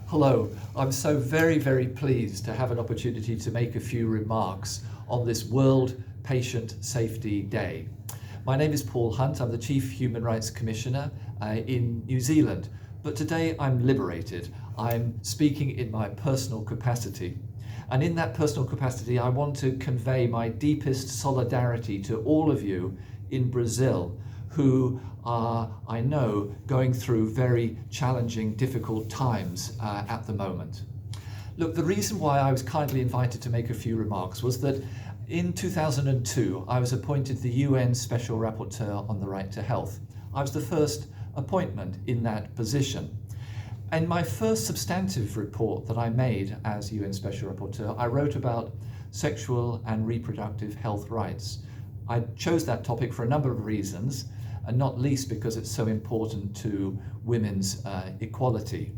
Hello, I'm so very pleased to have an opportunity to make a few remarks on this World Patient Safety Day. My name is Paul Hunt, I'm the Chief Human Rights Commissioner in New Zealand, but today I'm liberated. I'm speaking in my personal capacity. And in that personal capacity, I want to convey my deepest solidarity to all of you in Brazil who are, I know, going through very challenging, difficult times at the moment. Look, the reason why I was kindly invited to make a few remarks was that in 2002, I was appointed the UN Special Rapporteur on the Right to Health. I was the first appointment in that position. And my first substantive report that I made as UN Special Rapporteur, I wrote about sexual and reproductive health rights. I chose that topic for a number of reasons, and not least because it's so important to women's equality.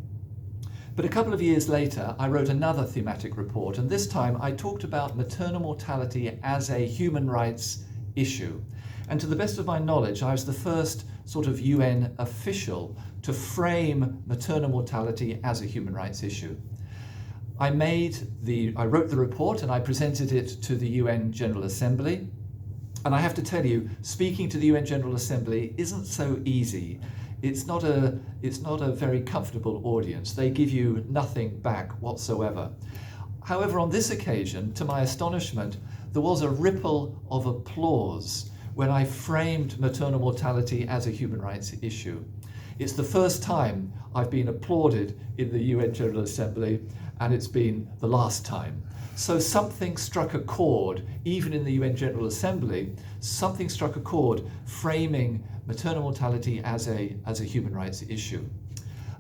But a couple of years later, I wrote another thematic report, and this time I talked about maternal mortality as a human rights issue. And to the best of my knowledge, I was the first sort of UN official to frame maternal mortality as a human rights issue. I wrote the report and I presented it to the UN General Assembly. And I have to tell you, speaking to the UN General Assembly isn't so easy. It's not a very comfortable audience. They give you nothing back whatsoever. However, on this occasion, to my astonishment, there was a ripple of applause when I framed maternal mortality as a human rights issue. It's the first time I've been applauded in the UN General Assembly, and it's been the last time. So something struck a chord, even in the UN General Assembly, something struck a chord framing maternal mortality as a human rights issue.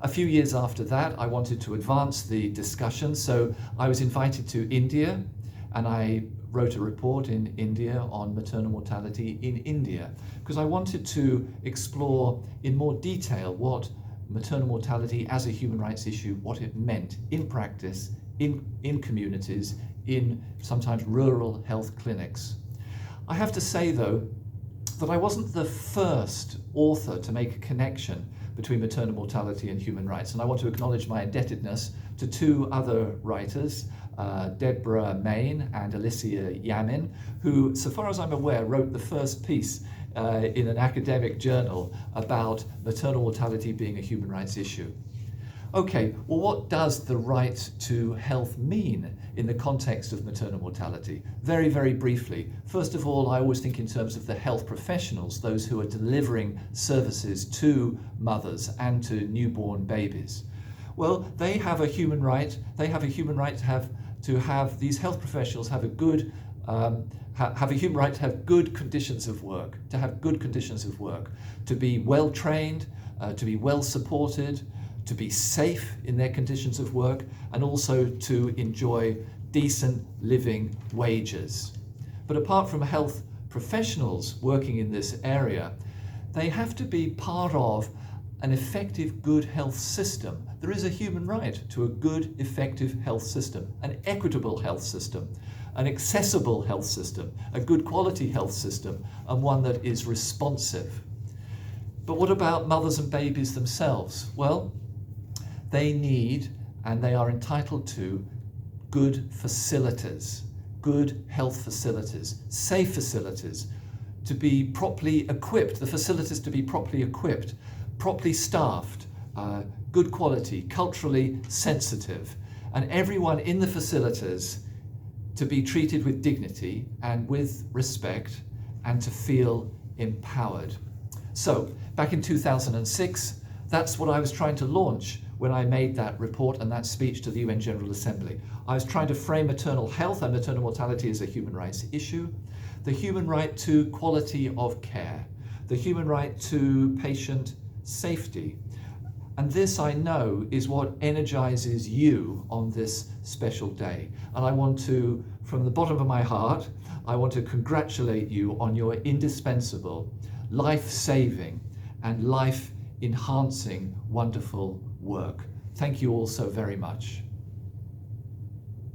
A few years after that, I wanted to advance the discussion, so I was invited to India, and I wrote a report in India on maternal mortality in India, because I wanted to explore in more detail what maternal mortality as a human rights issue, what it meant in practice, in communities, in sometimes rural health clinics. I have to say though, that I wasn't the first author to make a connection between maternal mortality and human rights, and I want to acknowledge my indebtedness to two other writers, Deborah Main and Alicia Yamin, who, so far as I'm aware, wrote the first piece in an academic journal about maternal mortality being a human rights issue. Okay, well, what does the right to health mean in the context of maternal mortality? Very briefly. First of all, I always think in terms of the health professionals, those who are delivering services to mothers and to newborn babies. Well, they have a human right. They have a human right to have these health professionals have a good have a human right to have good conditions of work, to be well trained, to be well supported, to be safe in their conditions of work, and also to enjoy decent living wages. But apart from health professionals working in this area, they have to be part of an effective good health system. There is a human right to a good, effective health system, an equitable health system, an accessible health system, a good quality health system, and one that is responsive. But what about mothers and babies themselves? Well, they need and they are entitled to good facilities, good health facilities, safe facilities, to be properly equipped, the facilities to be properly equipped, properly staffed, good quality, culturally sensitive, and everyone in the facilities to be treated with dignity and with respect and to feel empowered. So, back in 2006, that's what I was trying to launch when I made that report and that speech to the UN General Assembly. I was trying to frame maternal health and maternal mortality as a human rights issue, the human right to quality of care, the human right to patient safety. And this, I know, is what energizes you on this special day. And I want to, from the bottom of my heart, I want to congratulate you on your indispensable, life-saving, and life-enhancing, wonderful work. Thank you all so very much.